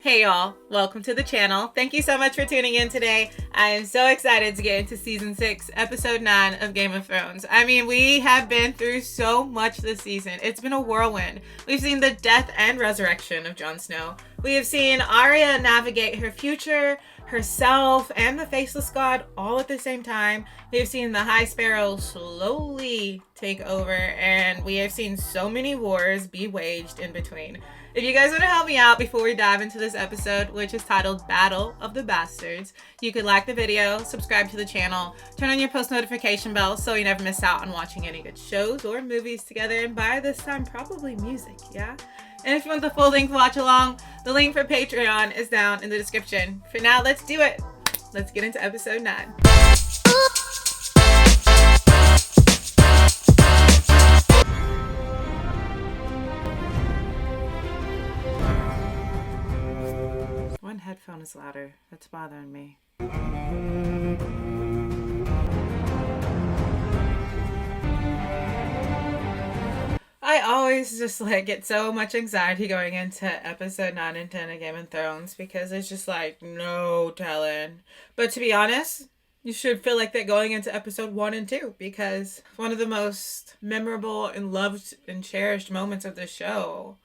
Hey y'all, welcome to the channel. Thank you so much for tuning in today. I am so excited to get into season 6, episode 9 of Game of Thrones. I mean, we have been through so much this season. It's been a whirlwind. We've seen the death and resurrection of Jon Snow. We have seen Arya navigate her future, herself, and the Faceless God all at the same time. We have seen the High Sparrow slowly take over, and we have seen so many wars be waged in between. If you guys want to help me out before we dive into this episode, which is titled Battle of the Bastards, you could like the video, subscribe to the channel, turn on your post notification bell so you never miss out on watching any good shows or movies together, and by this time, probably music, yeah? And if you want the full length watch along, the link for Patreon is down in the description. For now, let's do it. Let's get into episode 9. One headphone is louder. That's bothering me. I always just get so much anxiety going into episode 9 and 10 of Game of Thrones because it's just no telling. But to be honest, you should feel like that going into episode 1 and 2 because one of the most memorable and loved and cherished moments of the show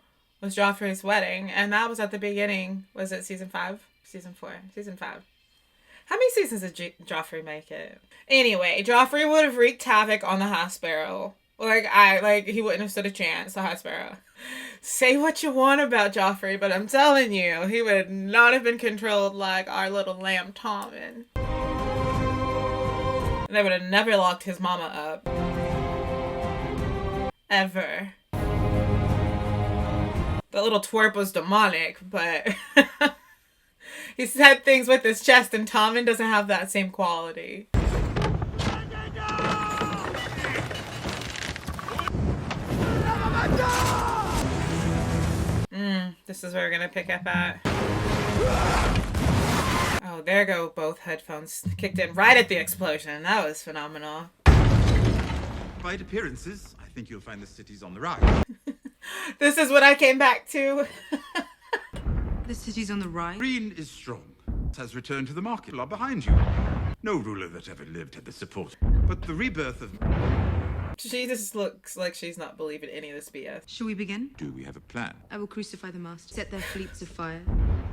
was Joffrey's wedding, and that was at the beginning. Was it season 5? Season 4? Season 5. How many seasons did Joffrey make it? Anyway, Joffrey would have wreaked havoc on the High Sparrow. He wouldn't have stood a chance, the High Sparrow. Say what you want about Joffrey, but I'm telling you, he would not have been controlled like our little lamb Tommen. They would have never locked his mama up. Ever. The little twerp was demonic, but he said things with his chest, and Tommen doesn't have that same quality. This is where we're gonna pick up at. Oh, there go both headphones. Kicked in right at the explosion. That was phenomenal. By appearances, I think you'll find the city's on the rise. This is what I came back to. The city's on the rise? Meereen is strong. It has returned to the market law behind you. No ruler that ever lived had the support. But the rebirth of... She just looks like she's not believing any of this BS. Shall we begin? Do we have a plan? I will crucify the master, set their fleets afire,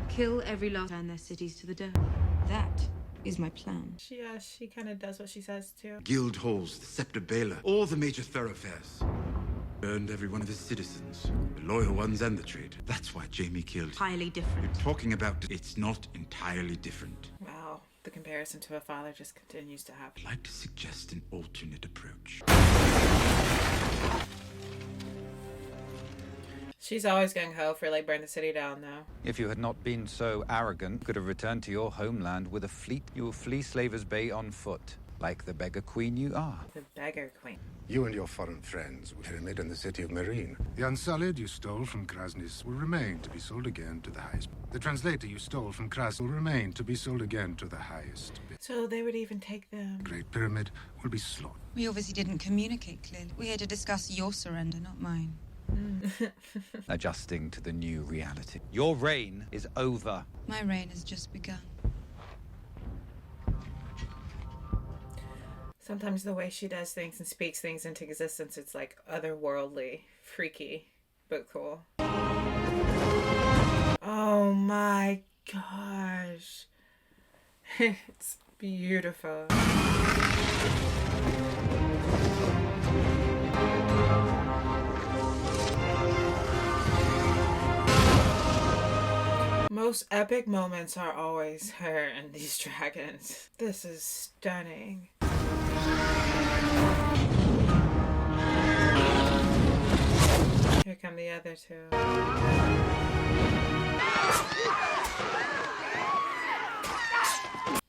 kill every last and their cities to the dirt. That is my plan. She kind of does what she says too. Guild halls, the Scepter Baylor, all the major thoroughfares. Burned every one of his citizens, the loyal ones and the traitor. That's why Jaime killed. Entirely different. You're talking about it's not entirely different. Wow, the comparison to a father just continues to happen. I'd like to suggest an alternate approach. She's always gung-ho for burn the city down though. If you had not been so arrogant, you could have returned to your homeland with a fleet. You will flee Slavers Bay on foot, like the beggar queen you are. The beggar queen. You and your foreign friends will pyramid in the city of Meereen. The Unsullied you stole from Krasnys will remain to be sold again to the highest. The translator you stole from Kras will remain to be sold again to the highest. So they would even take them. The Great Pyramid will be slaughtered. We obviously didn't communicate clearly. We're here to discuss your surrender, not mine. Adjusting to the new reality. Your reign is over. My reign has just begun. Sometimes the way she does things and speaks things into existence, it's otherworldly, freaky, but cool. Oh my gosh. It's beautiful. Most epic moments are always her and these dragons. This is stunning. Here come the other two.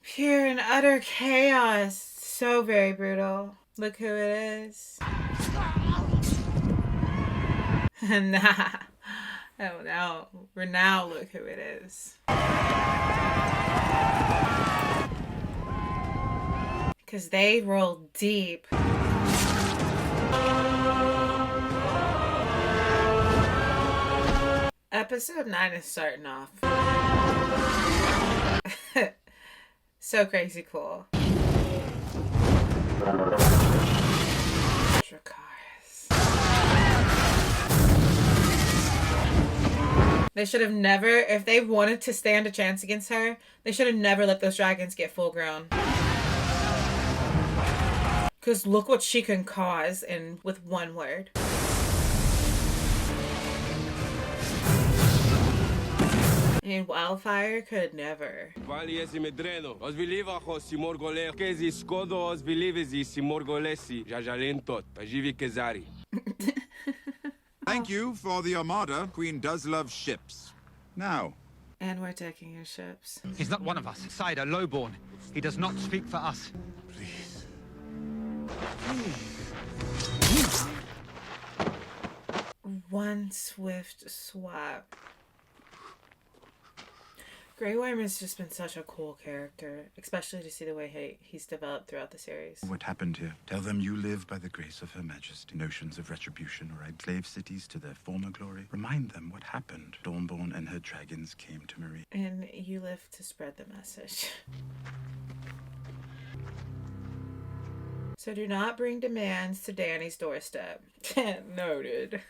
Pure and utter chaos. So very brutal. Look who it is. Nah. Oh no. Now look who it is. Because they roll deep. Episode 9 is starting off So crazy cool. They should have never, if they wanted to stand a chance against her, they should have never let those dragons get full grown. Because look what she can cause with one word. And Wildfire could never. Thank you for the armada. Queen does love ships. Now. And we're taking your ships. He's not one of us. Cider, lowborn. He does not speak for us. Please. One swift swap. Grey Worm has just been such a cool character, especially to see the way he's developed throughout the series. What happened here? Tell them you live by the grace of Her Majesty. Notions of retribution or enslave cities to their former glory. Remind them what happened. Dawnborn and her dragons came to Meereen. And you live to spread the message. So do not bring demands to Dany's doorstep. Noted.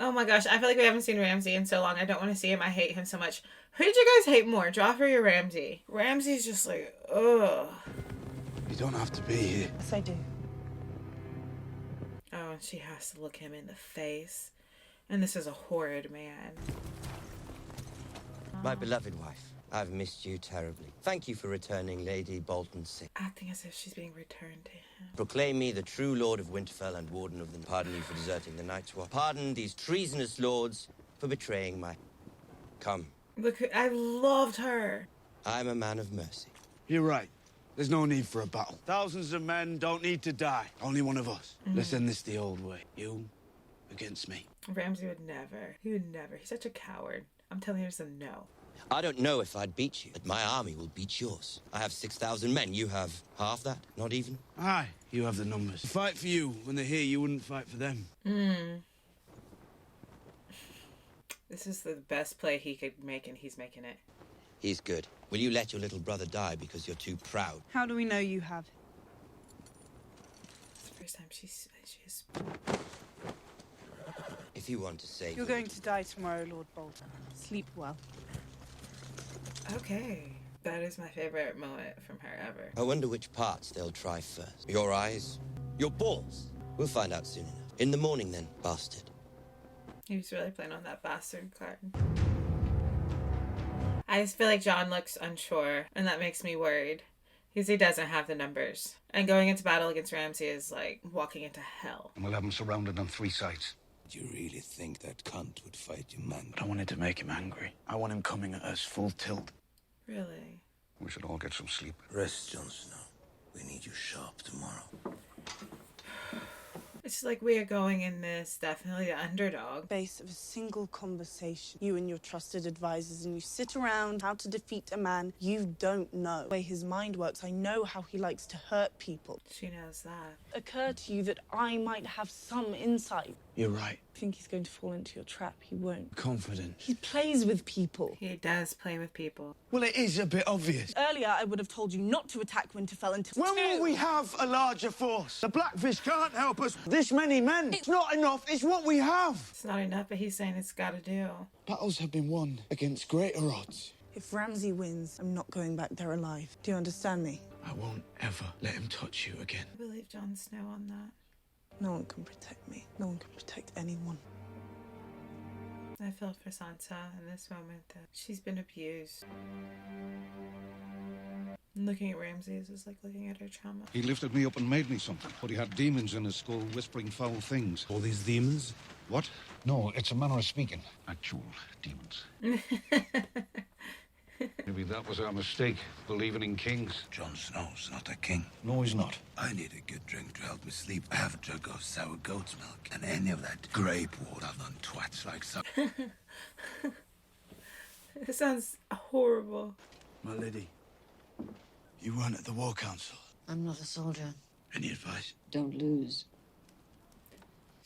Oh my gosh, I feel like we haven't seen Ramsay in so long. I don't want to see him. I hate him so much. Who did you guys hate more, Joffrey or Ramsay? Ramsay's just like, ugh. You don't have to be here. Yes, I do. Oh, and she has to look him in the face. And this is a horrid man. My beloved wife, I've missed you terribly. Thank you for returning Lady Bolton sick. Acting as if she's being returned to him. Proclaim me the true Lord of Winterfell and Warden of the... Pardon you for deserting the Night's Watch. Pardon these treasonous lords for betraying my... Come. Look, I loved her. I'm a man of mercy. You're right. There's no need for a battle. Thousands of men don't need to die. Only one of us. Let's end this the old way. You against me. Ramsay would never. He would never. He's such a coward. I'm telling you, it's a no. I don't know if I'd beat you, but my army will beat yours. I have 6,000 men. You have half that? Not even? Aye, you have the numbers. Fight for you. When they're here, you wouldn't fight for them. This is the best play he could make, and he's making it. He's good. Will you let your little brother die because you're too proud? How do we know you have? It's the first time she's... If you want to save... You're going to die tomorrow, Lord Bolton. Sleep well. Okay. That is my favorite moment from her ever. I wonder which parts they'll try first. Your eyes? Your balls? We'll find out soon enough. In the morning then, bastard. He was really playing on that bastard card. I just feel like Jon looks unsure, and that makes me worried. Because he doesn't have the numbers. And going into battle against Ramsay is like walking into hell. And we'll have him surrounded on 3 sides. Do you really think that cunt would fight you, man? But I wanted to make him angry. I want him coming at us full tilt. Really? We should all get some sleep. Rest, Jon Snow. We need you sharp tomorrow. It's like we are going in this definitely the underdog. Base of a single conversation. You and your trusted advisors, and you sit around how to defeat a man you don't know. The way his mind works, I know how he likes to hurt people. She knows that. Occur to you that I might have some insight. You're right. I think he's going to fall into your trap. He won't. Confident. He plays with people. He does play with people. Well, it is a bit obvious. Earlier, I would have told you not to attack Winterfell until... When will we have a larger force? The Blackfish can't help us. This many men. It's not enough. It's what we have. It's not enough, but he's saying it's got to do. Battles have been won against greater odds. If Ramsay wins, I'm not going back there alive. Do you understand me? I won't ever let him touch you again. I believe Jon Snow on that. No one can protect me. No one can protect anyone. I felt for Sansa in this moment that she's been abused. Looking at Ramsay is just like looking at her trauma. He lifted me up and made me something, but he had demons in his skull whispering foul things. All these demons? What? No, it's a manner of speaking. Actual demons. Maybe that was our mistake, believing in kings. Jon Snow's not a king. No, he's not. I need a good drink to help me sleep. I have a jug of sour goat's milk and any of that grape water on twats like some. It sounds horrible. My lady, you weren't at the War Council. I'm not a soldier. Any advice? Don't lose.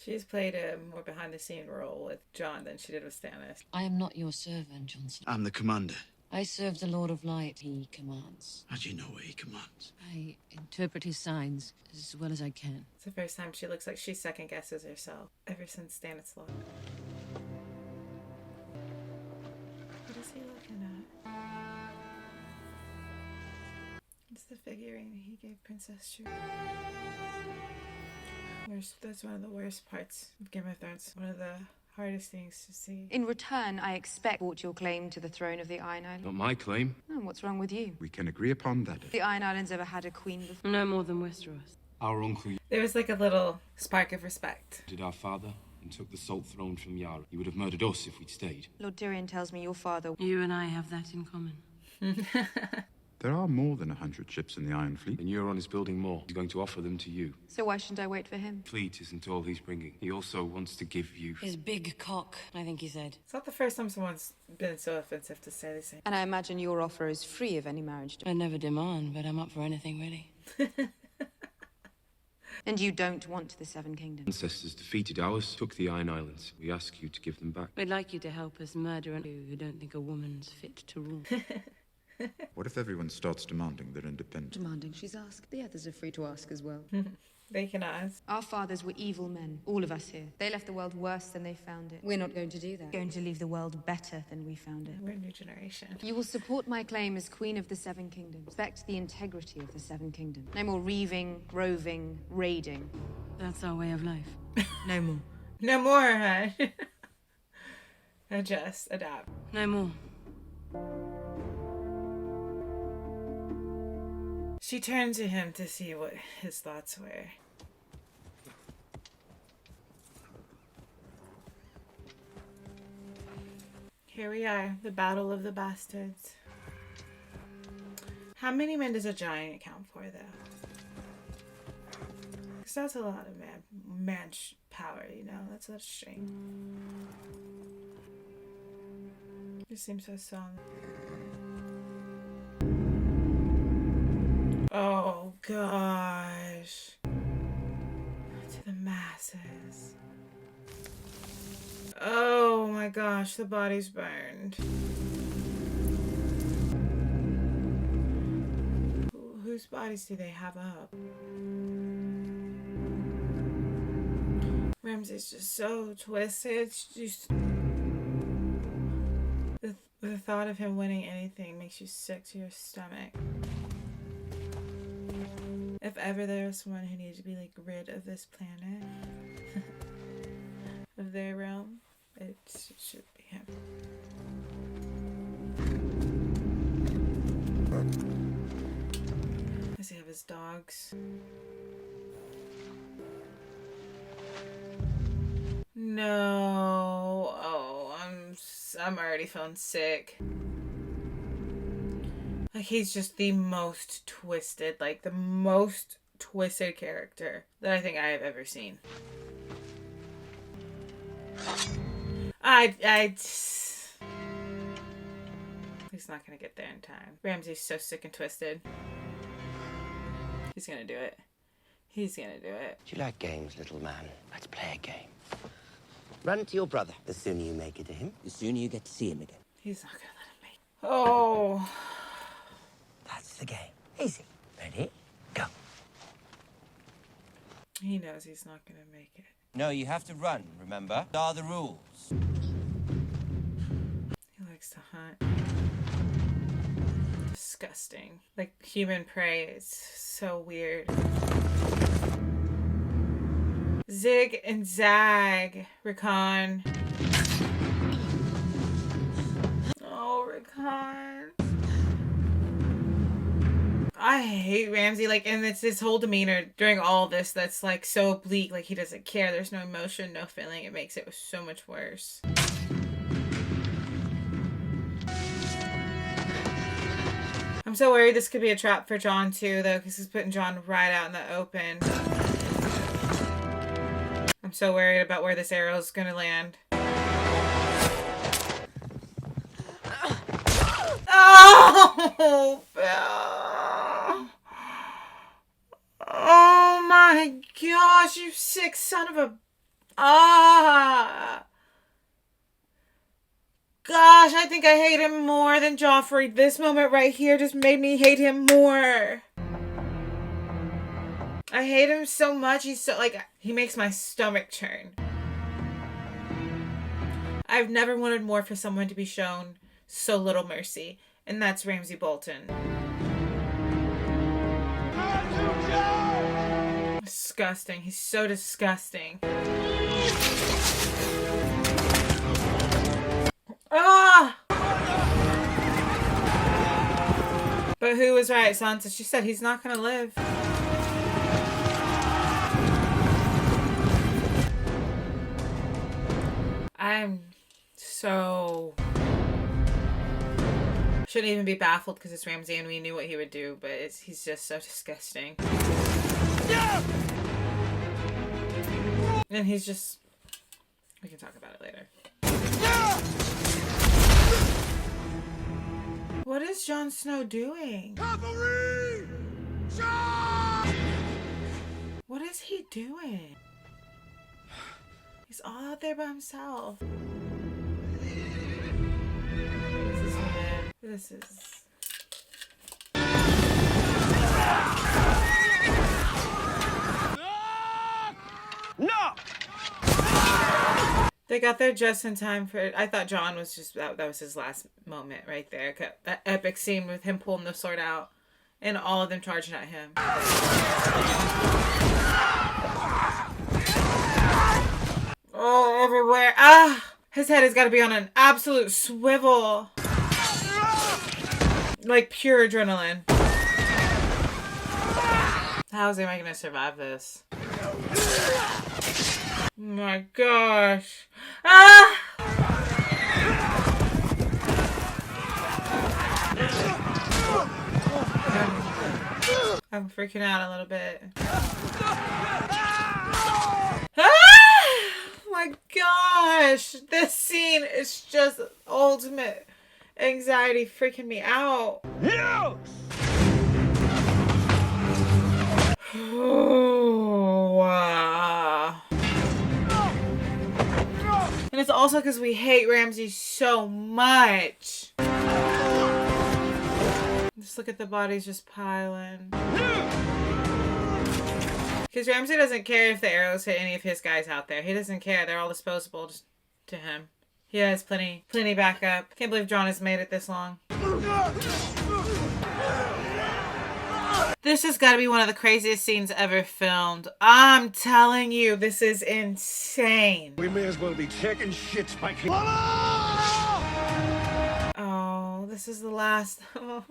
She's played a more behind-the-scene role with Jon than she did with Stannis. I am not your servant, Jon Snow. I'm the commander. I serve the Lord of Light. He commands. How do you know what he commands? I interpret his signs as well as I can. It's the first time she looks like she second guesses herself ever since Stanislaw. What is he looking at? It's the figurine he gave Princess Shuri. That's one of the worst parts of Game of Thrones. One of the hardest things to see. In return, I expect your claim to the throne of the Iron Islands. Not my claim. Oh, what's wrong with you? We can agree upon that. The Iron Islands ever had a queen before? No more than Westeros. Our uncle There was like a little spark of respect. did our father and took the Salt Throne from Yara. He would have murdered us if we'd stayed. Lord Tyrion tells me your father... You and I have that in common. There are more than 100 ships in the Iron Fleet. And Euron is building more. He's going to offer them to you. So why shouldn't I wait for him? Fleet isn't all he's bringing. He also wants to give you... His big cock, I think he said. It's not the first time someone's been so offensive to say the same. And I imagine your offer is free of any marriage. I never demand, but I'm up for anything, really. And you don't want the Seven Kingdoms? Ancestors defeated ours, took the Iron Islands. We ask you to give them back. We'd like you to help us murder anyone who don't think a woman's fit to rule. What if everyone starts demanding their independence? Demanding she's asked. The others are free to ask as well. They can ask. Our fathers were evil men, all of us here. They left the world worse than they found it. We're not going to do that. We're going to leave the world better than we found it. We're a new generation. You will support my claim as Queen of the Seven Kingdoms. Respect the integrity of the Seven Kingdoms. No more reaving, roving, raiding. That's our way of life. No more. No more, huh? Adjust, adapt. No more. She turned to him to see what his thoughts were. Here we are, the Battle of the Bastards. How many men does a giant count for, though? Because that's a lot of man power, you know? That's a strength. It seems so strong. Oh, gosh. To the masses. Oh, my gosh. The body's burned. Whose bodies do they have up? Ramsay's just so twisted. Just... The thought of him winning anything makes you sick to your stomach. If ever there was someone who needed to be like rid of this planet, of their realm, it should be him. Does he have his dogs? No. Oh, I'm already feeling sick. Like, he's just the most twisted, like, the most twisted character that I think I have ever seen. He's not gonna get there in time. Ramsay's so sick and twisted. He's gonna do it. He's gonna do it. Do you like games, little man? Let's play a game. Run to your brother. The sooner you make it to him, the sooner you get to see him again. He's not gonna let him make it. Oh. That's the game. Easy. Ready? Go. He knows he's not gonna make it. No, you have to run, remember? Those are the rules. He likes to hunt. Disgusting. Like human prey. It's so weird. Zig and zag, Rickon. Oh, Rickon. I hate Ramsay, like, and it's his whole demeanor during all this that's, like, so bleak, like, he doesn't care, there's no emotion, no feeling, it makes it so much worse. I'm so worried this could be a trap for Jon, too, though, because he's putting Jon right out in the open. I'm so worried about where this arrow's gonna land. Oh, Belle. Oh my gosh, you sick son of a... Ah! Gosh, I think I hate him more than Joffrey. This moment right here just made me hate him more. I hate him so much. He's so, like, he makes my stomach churn. I've never wanted more for someone to be shown so little mercy, and that's Ramsay Bolton. Disgusting. He's so disgusting. Ah! But who was right, Sansa? She said he's not gonna live. I'm so... Shouldn't even be baffled because it's Ramsay and we knew what he would do, but he's just so disgusting. And he's just... We can talk about it later. What is Jon Snow doing? Cavalry! What is he doing? He's all out there by himself. This is... No! They got there just in time for... I thought Jon was just... That was his last moment right there. That epic scene with him pulling the sword out and all of them charging at him. Oh, everywhere. Ah! His head has got to be on an absolute swivel. Like pure adrenaline. How is anyone going to survive this? Oh my gosh. Ah! I'm freaking out a little bit. Ah! My gosh. This scene is just ultimate anxiety freaking me out. Yes! Oh, wow. And it's also because we hate Ramsay so much. Just look at the bodies just piling. Because Ramsay doesn't care if the arrows hit any of his guys out there. He doesn't care. They're all disposable just to him. He has plenty backup. Can't believe Jon has made it this long. This has got to be one of the craziest scenes ever filmed. I'm telling you, this is insane. We may as well be checking shit, Spike. Oh, this is the last. Oh.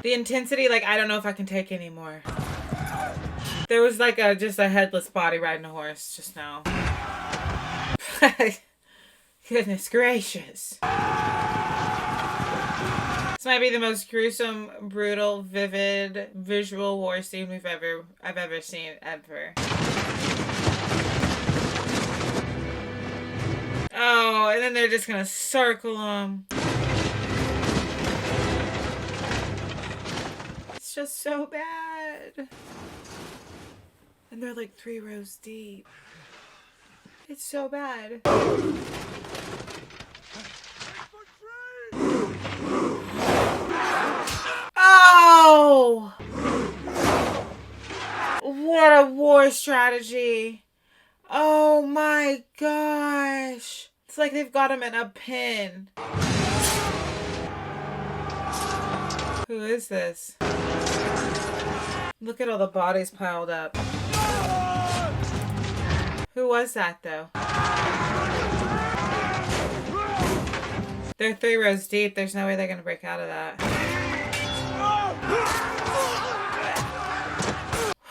The intensity, like, I don't know if I can take anymore. There was like just a headless body riding a horse just now. Goodness gracious. This might be the most gruesome, brutal, vivid, visual war scene I've ever seen, ever. Oh, and then they're just gonna circle them. It's just so bad. And they're like 3 rows deep. It's so bad. Oh! What a war strategy. Oh my gosh. It's like they've got him in a pin. Who is this? Look at all the bodies piled up. Who was that, though? They're 3 rows deep. There's no way they're going to break out of that.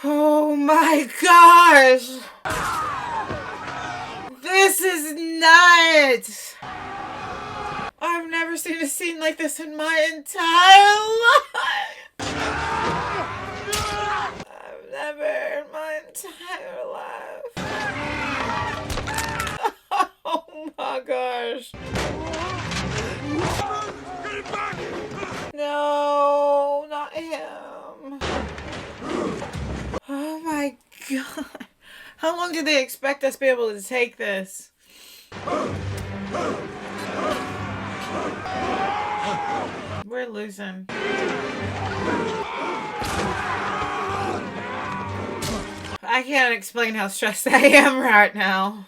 Oh my gosh! This is nuts! I've never seen a scene like this in my entire life! I've never in my entire life. Oh my gosh. No, not him. god. How long did they expect us to be able to take this? We're losing. I can't explain how stressed I am right now.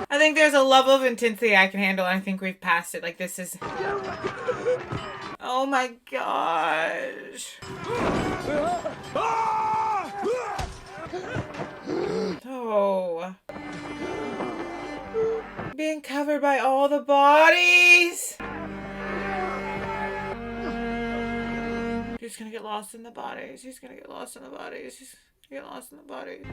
I think there's a level of intensity I can handle, and I think we've passed it. Like, this is... Oh my gosh. Oh. Being covered by all the bodies. He's gonna get lost in the bodies. He's gonna get lost in the bodies. He's gonna get lost in the bodies.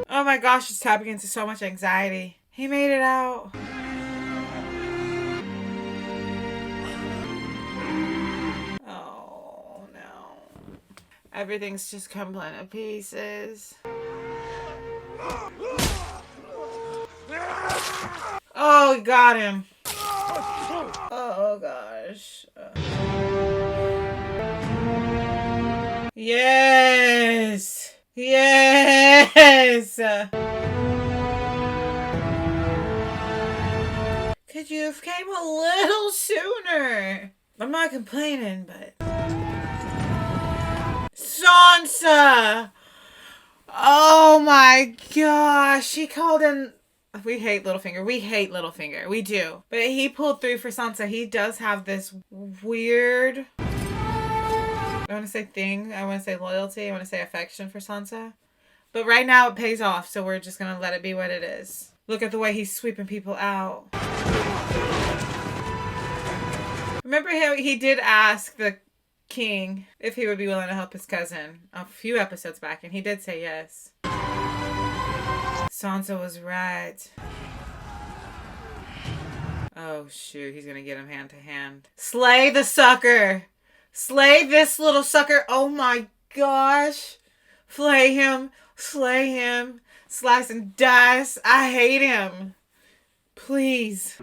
Oh my gosh, it's tapping into so much anxiety. He made it out. Oh no. Everything's just crumbling to pieces. Oh, he got him. Oh gosh. Yes. Yes. Could you have came a little sooner? I'm not complaining, but Sansa. Oh my gosh. She called him. We hate Littlefinger. We hate Littlefinger. We do. But he pulled through for Sansa. He does have this weird... I want to say thing. I want to say loyalty. I want to say affection for Sansa. But right now it pays off, so we're just going to let it be what it is. Look at the way he's sweeping people out. Remember how he did ask the king if he would be willing to help his cousin a few episodes back, and he did say yes. Sansa was right. Oh shoot, he's going to get him hand to hand. Slay the sucker! Slay this little sucker. Oh my gosh. Flay him. Slay him. Slice and dice. I hate him. Please.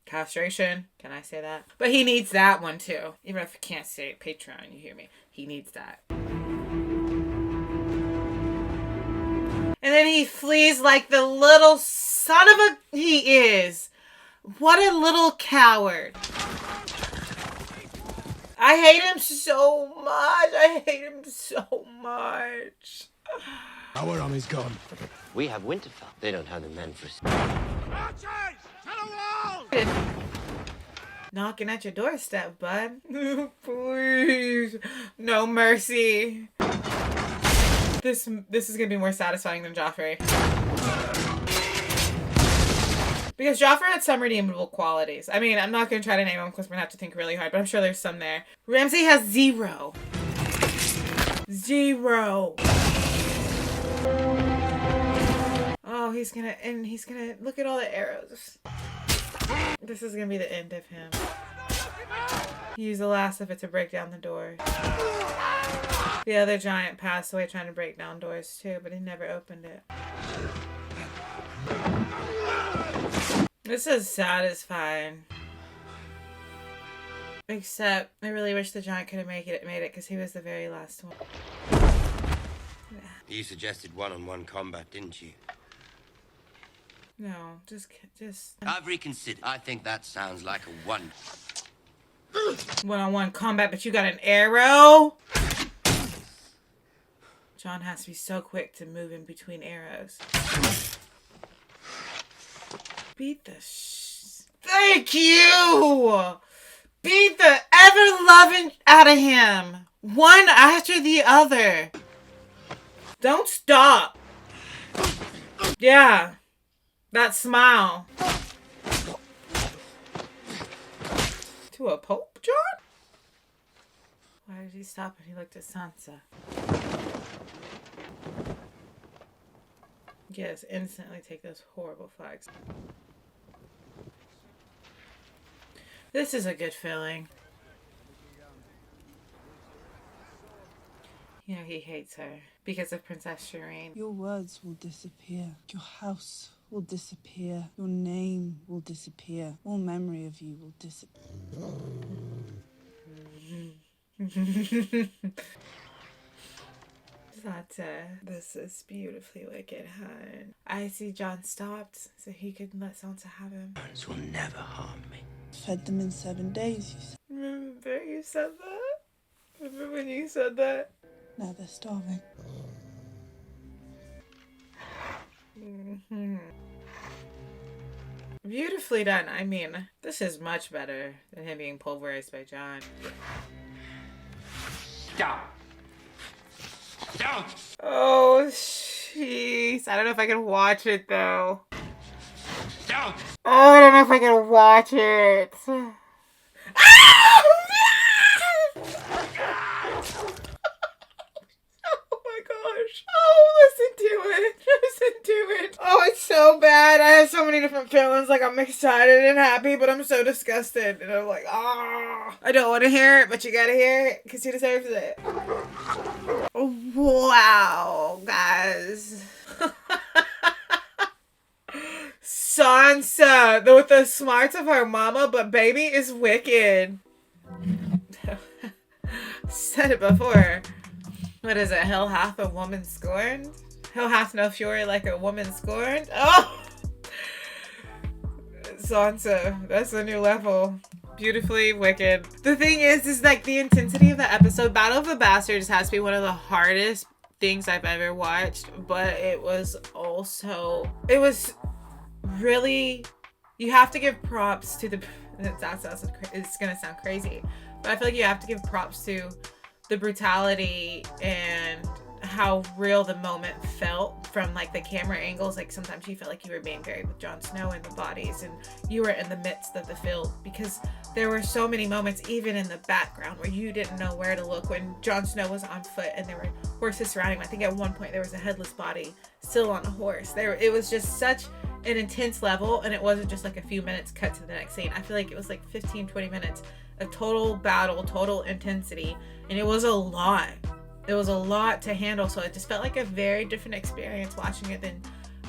Castration. Can I say that? But he needs that one too. Even if I can't say it, Patreon, you hear me? He needs that. And then he flees like the little son of a... He is. What a little coward. I hate him so much. I hate him so much. Our army's gone. We have Winterfell. They don't have the men for... Knocking at your doorstep, bud. Please. No mercy. This is gonna be more satisfying than Joffrey. Because Joffrey had some redeemable qualities. I mean, I'm not going to try to name them because we're going to have to think really hard, but I'm sure there's some there. Ramsay has 0. 0. Oh, he's going to look at all the arrows. This is going to be the end of him. He used the last of it to break down the door. The other giant passed away trying to break down doors too, but he never opened it. This is satisfying. Except, I really wish the giant could have made it because he was the very last one. You suggested one-on-one combat, didn't you? No, just. I've reconsidered. I think that sounds like a one. One-on-one combat, but you got an arrow? John has to be so quick to move in between arrows. Beat the Thank you! Beat the ever-loving out of him. One after the other. Don't stop. Yeah. That smile. To a Pope, John? Why did he stop and he looked at Sansa? Yes, instantly take those horrible flags. This is a good feeling. You know, he hates her because of Princess Shireen. Your words will disappear. Your house will disappear. Your name will disappear. All memory of you will disappear. Sansa, this is beautifully wicked, hun. I see Jon stopped so he could let Sansa have him. This will never harm me. Fed them in 7 days, you said. Remember you said that? Remember when you said that? Now they're starving. Beautifully done. I mean, this is much better than him being pulverized by Jon. Stop! Stop! Oh, jeez. I don't know if I can watch it, though. Stop! Oh, I don't know if I can watch it. Oh my gosh. Oh, listen to it. Listen to it. Oh, it's so bad. I have so many different feelings. Like, I'm excited and happy, but I'm so disgusted. And I'm like, ah. I don't want to hear it, but you gotta hear it because he deserves it. Wow, guys. Sansa, with the smarts of her mama, but baby is wicked. Said it before. What is it? Hell hath a woman scorned? Hell hath no fury like a woman scorned? Oh! Sansa, that's a new level. Beautifully wicked. The thing is like the intensity of the episode. Battle of the Bastards has to be one of the hardest things I've ever watched, but it was really, you have to give props to the, it's gonna sound crazy, but I feel like you have to give props to the brutality and how real the moment felt from like the camera angles. Like sometimes you felt like you were being buried with Jon Snow in the bodies and you were in the midst of the field, because there were so many moments even in the background where you didn't know where to look when Jon Snow was on foot and there were horses surrounding him. I think at one point there was a headless body still on a horse. It was just such an intense level, and it wasn't just like a few minutes cut to the next scene. I feel like it was like 15-20 minutes of total battle, total intensity, and it was a lot. It was a lot to handle, so it just felt like a very different experience watching it than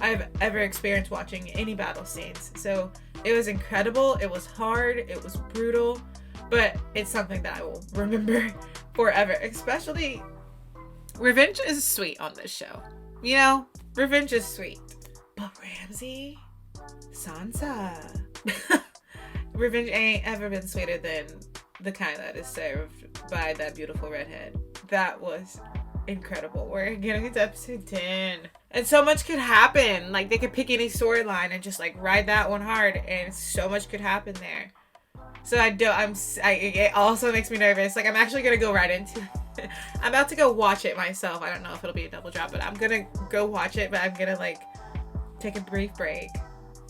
I've ever experienced watching any battle scenes. So it was incredible, it was hard, it was brutal, but it's something that I will remember forever. Especially, revenge is sweet on this show. You know, revenge is sweet. But Ramsay, Sansa, revenge ain't ever been sweeter than the kind that is served by that beautiful redhead. That was incredible. We're getting into episode 10. And so much could happen. Like, they could pick any storyline and just, like, ride that one hard. And so much could happen there. So it also makes me nervous. Like, I'm actually going to go right into it. I'm about to go watch it myself. I don't know if it'll be a double drop, but I'm going to go watch it. But I'm going to, like, take a brief break.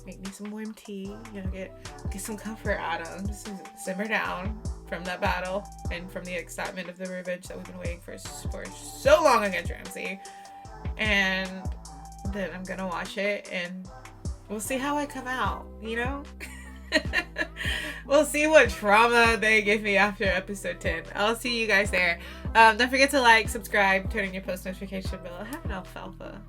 Make me some warm tea. You know, get some comfort items. Simmer down from that battle and from the excitement of the revenge that we've been waiting for so long against Ramsay. And then I'm gonna watch it and we'll see how I come out, you know? We'll see what trauma they give me after episode 10. I'll see you guys there. Don't forget to like, subscribe, turn on your post notification bell. I have an alfalfa.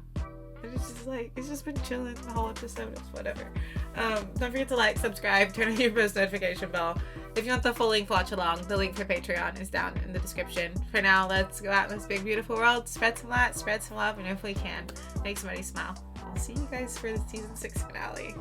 It's just been chilling the whole episode. It's whatever. Don't forget to like, subscribe, turn on your post notification bell. If you want the full length watch along, the link for Patreon is down in the description. For now, let's go out in this big, beautiful world, spread some light, spread some love, and if we can, make somebody smile. I'll see you guys for the season 6 finale.